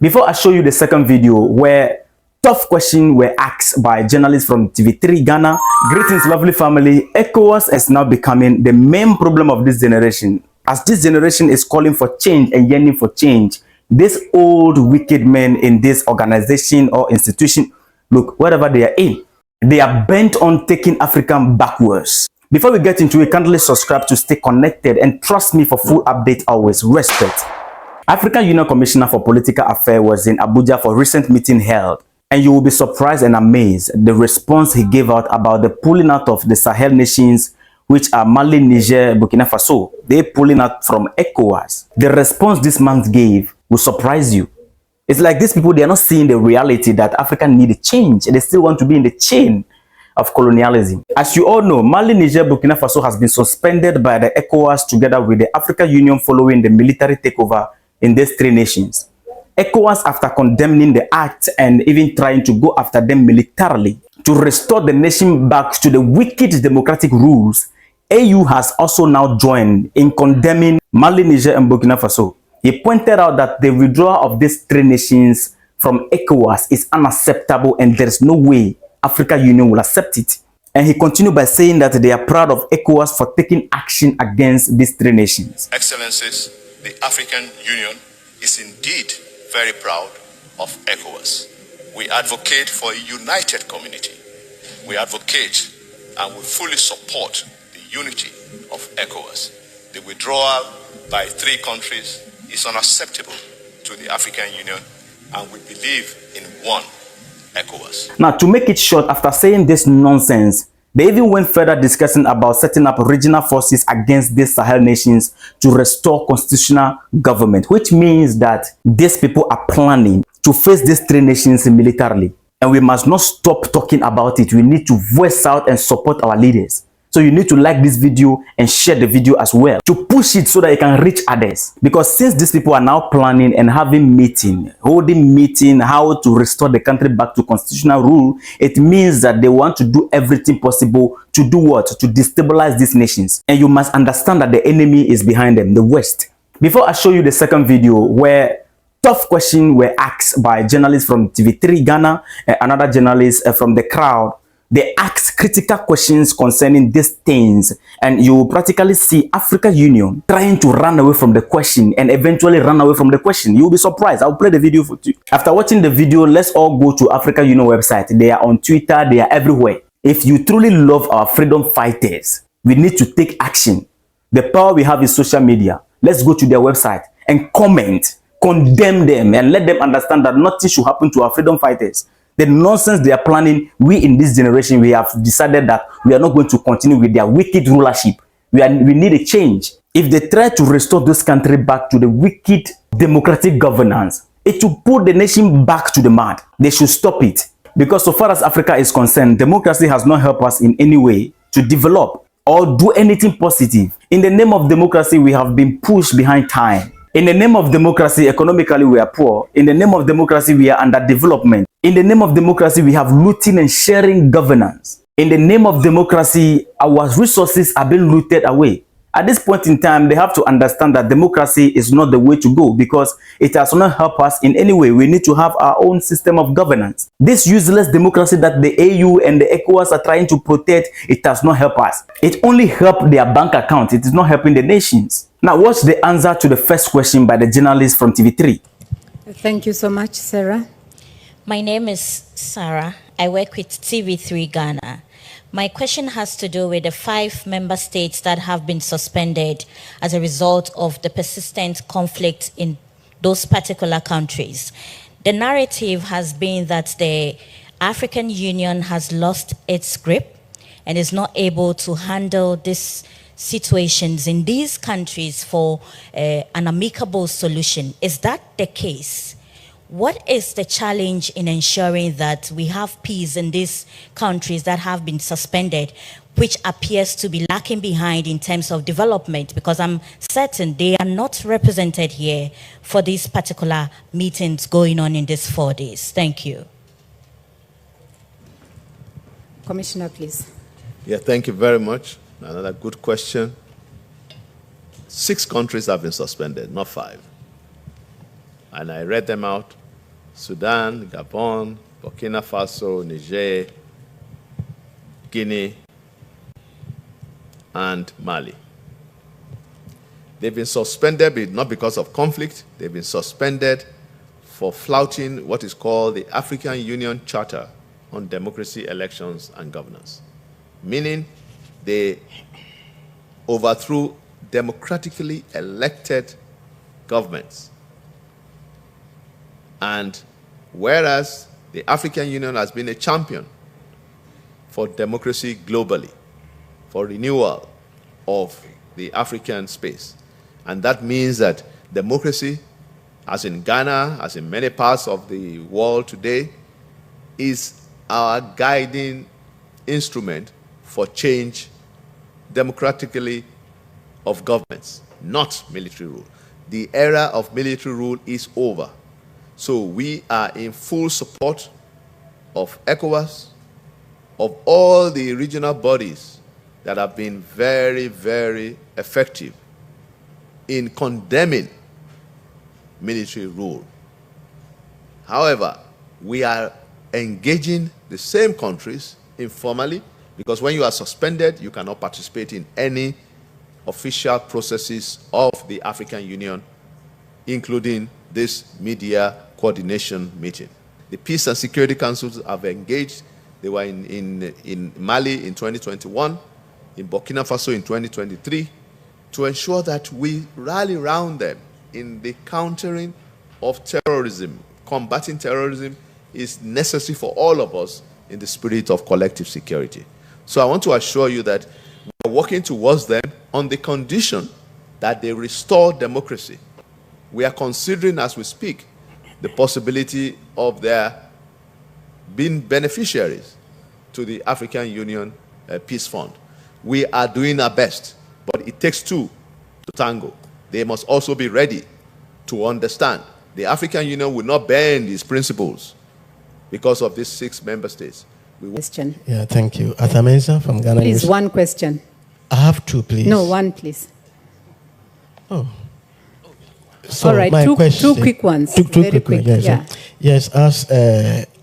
Before I show you the second video where tough questions were asked by journalists from TV3 Ghana, greetings lovely family. Ecowas is now becoming the main problem of this generation. As this generation is calling for change and yearning for change, these old wicked men in this organization or institution, look, wherever they are in, they are bent on taking Africa backwards. Before we get into it, kindly subscribe to stay connected and trust me for full updates always. Respect. African Union Commissioner for Political Affairs was in Abuja for a recent meeting held, and you will be surprised and amazed the response he gave out about the pulling out of the Sahel nations, which are Mali, Niger, Burkina Faso. They're pulling out from ECOWAS. The response this man gave will surprise you. It's like these people, they are not seeing the reality that Africa need a change, and they still want to be in the chain of colonialism. As you all know, Mali, Niger, Burkina Faso has been suspended by the ECOWAS together with the African Union following the military takeover in these three nations. ECOWAS, after condemning the act and even trying to go after them militarily to restore the nation back to the wicked democratic rules, AU has also now joined in condemning Mali, Niger, and Burkina Faso. He pointed out that the withdrawal of these three nations from ECOWAS is unacceptable and there is no way African Union will accept it. And he continued by saying that they are proud of ECOWAS for taking action against these three nations. Excellencies, the African Union is indeed very proud of ECOWAS. We advocate for a united community. We advocate and we fully support the unity of ECOWAS. The withdrawal by three countries is unacceptable to the African Union, and we believe in one ECOWAS. Now, to make it short, after saying this nonsense, they even went further discussing about setting up regional forces against these Sahel nations to restore constitutional government, which means that these people are planning to face these three nations militarily. And we must not stop talking about it. We need to voice out and support our leaders. So you need to like this video and share the video as well to push it so that it can reach others. Because since these people are now planning and holding meeting how to restore the country back to constitutional rule, it means that they want to do everything possible to do what? To destabilize these nations. And you must understand that the enemy is behind them, the West. Before I show you the second video where tough questions were asked by journalists from TV3 Ghana and another journalist from the crowd, they ask critical questions concerning these things, and you will practically see African Union trying to run away from the question and eventually run away from the question. You will be surprised. I'll play the video for you. After watching the video, let's all go to African Union website. They are on Twitter. They are everywhere. If you truly love our freedom fighters, we need to take action. The power we have is social media. Let's go to their website and comment, condemn them, and let them understand that nothing should happen to our freedom fighters. The nonsense they are planning, we in this generation, we have decided that we are not going to continue with their wicked rulership. We need a change. If they try to restore this country back to the wicked democratic governance, it will put the nation back to the mud. They should stop it. Because so far as Africa is concerned, democracy has not helped us in any way to develop or do anything positive. In the name of democracy, we have been pushed behind time. In the name of democracy, economically we are poor. In the name of democracy, we are under development. In the name of democracy, we have looting and sharing governance. In the name of democracy, our resources are being looted away. At this point in time, they have to understand that democracy is not the way to go because it has not helped us in any way. We need to have our own system of governance. This useless democracy that the AU and the ECOWAS are trying to protect, it does not help us. It only helps their bank account. It is not helping the nations. Now watch the answer to the first question by the journalist from TV3. Thank you so much, Sarah. My name is Sarah. I work with TV3 Ghana. My question has to do with the 5 member states that have been suspended as a result of the persistent conflict in those particular countries. The narrative has been that the African Union has lost its grip and is not able to handle these situations in these countries for an amicable solution. Is that the case? What is the challenge in ensuring that we have peace in these countries that have been suspended, which appears to be lacking behind in terms of development? Because I'm certain they are not represented here for these particular meetings going on in these 4 days. Thank you. Commissioner, please. Yeah, thank you very much. Another good question. 6 countries have been suspended, not 5. And I read them out Sudan, Gabon, Burkina Faso, Niger, Guinea, and Mali. They've been suspended, not because of conflict. They've been suspended for flouting what is called the African Union Charter on Democracy, Elections, and Governance, meaning they overthrew democratically elected governments. And whereas the African Union has been a champion for democracy globally, for renewal of the African space, and that means that democracy, as in Ghana, as in many parts of the world today, is our guiding instrument for change democratically of governments, not military rule. The era of military rule is over. So we are in full support of Ecowas, of all the regional bodies that have been very, very effective in condemning military rule. However, we are engaging the same countries informally, because when you are suspended, you cannot participate in any official processes of the African Union, including this media coordination meeting. The Peace and Security Councils have engaged. They were in Mali in 2021, in Burkina Faso in 2023, to ensure that we rally around them in the countering of terrorism. Combating terrorism is necessary for all of us in the spirit of collective security. So I want to assure you that we are working towards them on the condition that they restore democracy. We are considering, as we speak, the possibility of their being beneficiaries to the African Union Peace Fund. We are doing our best, but it takes two to tango. They must also be ready to understand. The African Union will not bend its principles because of these 6 member states. Question. Yeah, thank you. Atamensa from Ghana. Please, News. One question. I have 2, please. No, 1, please. Oh. So all right, my question, 2 quick ones. Two quick ones, yes. Yeah. Yes, as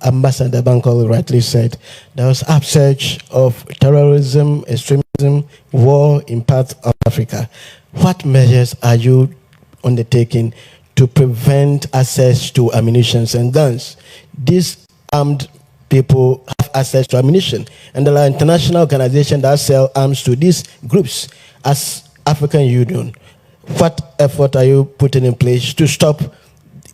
Ambassador Bankole rightly said, there was upsurge of terrorism, extremism, war in parts of Africa. What measures are you undertaking to prevent access to ammunition and guns? These armed people have access to ammunition, and there are international organizations that sell arms to these groups. As African Union, what effort are you putting in place to stop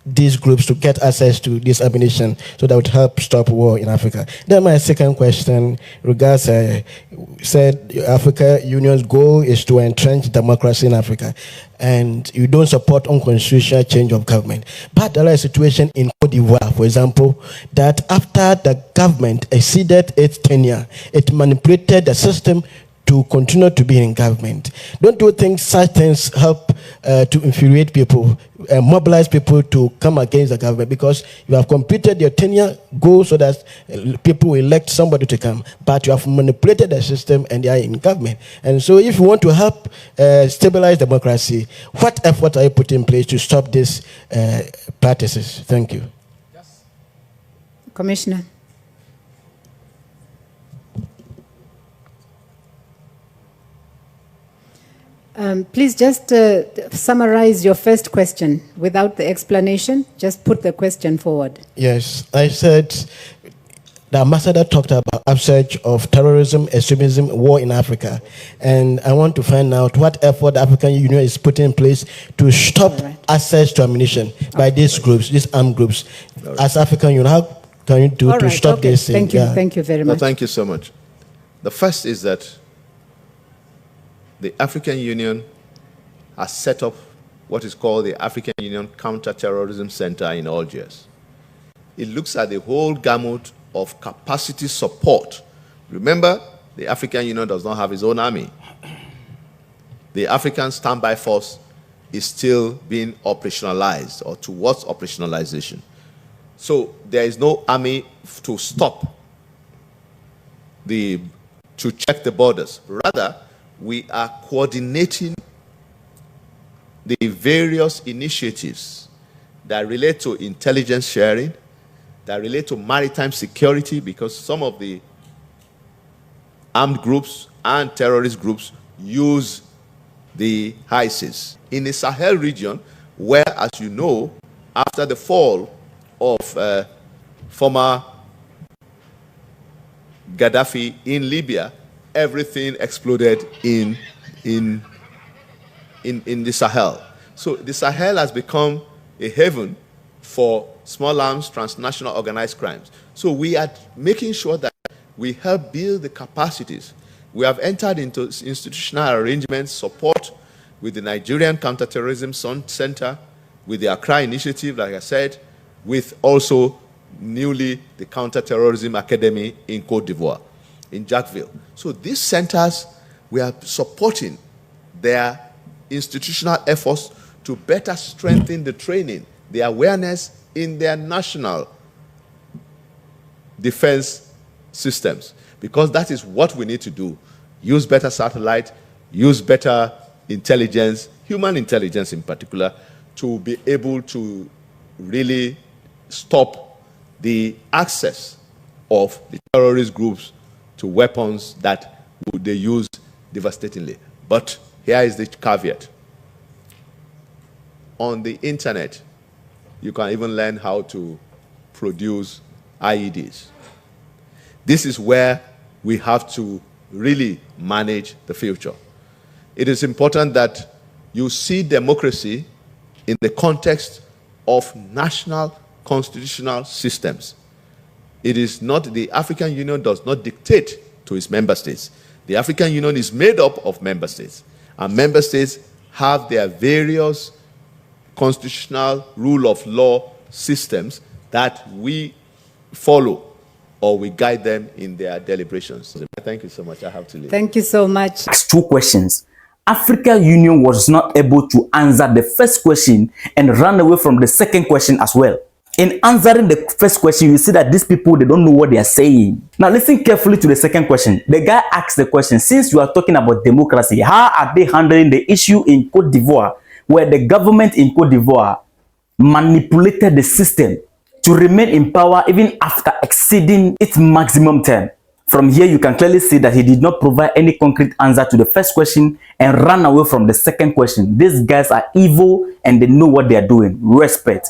these groups to get access to this ammunition so that would help stop war in Africa? Then my second question regards, said African Union's goal is to entrench democracy in Africa, and you don't support unconstitutional change of government. But there is a situation in Cote d'Ivoire, for example, that after the government exceeded its tenure, it manipulated the system to continue to be in government. Don't you think such things help to infuriate people, mobilize people to come against the government? Because you have completed your tenure goal so that people will elect somebody to come, but you have manipulated the system and they are in government. And so if you want to help stabilize democracy, what effort are you putting in place to stop these practices? Thank you. Yes. Commissioner. Please just summarize your first question without the explanation. Just put the question forward. Yes, I said the ambassador talked about upsurge of terrorism, extremism, war in Africa. And I want to find out what effort the African Union is putting in place to stop access to ammunition by these groups, these armed groups. As African Union, how can you do to stop this thing? Thank you. Yeah. Thank you very much. No, thank you so much. The first is that the African Union has set up what is called the African Union Counterterrorism Center in Algiers. It looks at the whole gamut of capacity support. Remember, the African Union does not have its own army. The African Standby Force is still being operationalized or towards operationalization. So there is no army to stop to check the borders. Rather, we are coordinating the various initiatives that relate to intelligence sharing, that relate to maritime security, because some of the armed groups and terrorist groups use the high seas. In the Sahel region, where, as you know, after the fall of former Gaddafi in Libya, everything exploded in the Sahel. So the Sahel has become a haven for small arms, transnational organized crimes. So we are making sure that we help build the capacities. We have entered into institutional arrangements, support with the Nigerian Counterterrorism Center, with the Accra Initiative, like I said, with also newly the Counterterrorism Academy in Côte d'Ivoire, in Jacquesville. So these centers, we are supporting their institutional efforts to better strengthen the training, the awareness in their national defense systems, because that is what we need to do. Use better satellite, use better intelligence, human intelligence in particular, to be able to really stop the access of the terrorist groups to weapons that they use devastatingly. But here is the caveat. On the internet, you can even learn how to produce IEDs. This is where we have to really manage the future. It is important that you see democracy in the context of national constitutional systems. It is not, the African Union does not dictate to its member states. The African Union is made up of member states, and member states have their various constitutional rule of law systems that we follow, or we guide them in their deliberations. Thank you so much. I have to leave. Thank you so much. Asked 2 questions. African Union was not able to answer the first question and ran away from the second question as well. In answering the first question, you see that these people, they don't know what they are saying. Now listen carefully to the second question. The guy asked the question, since you are talking about democracy, how are they handling the issue in Côte d'Ivoire, where the government in Côte d'Ivoire manipulated the system to remain in power even after exceeding its maximum term? From here, you can clearly see that he did not provide any concrete answer to the first question and ran away from the second question. These guys are evil and they know what they are doing. Respect.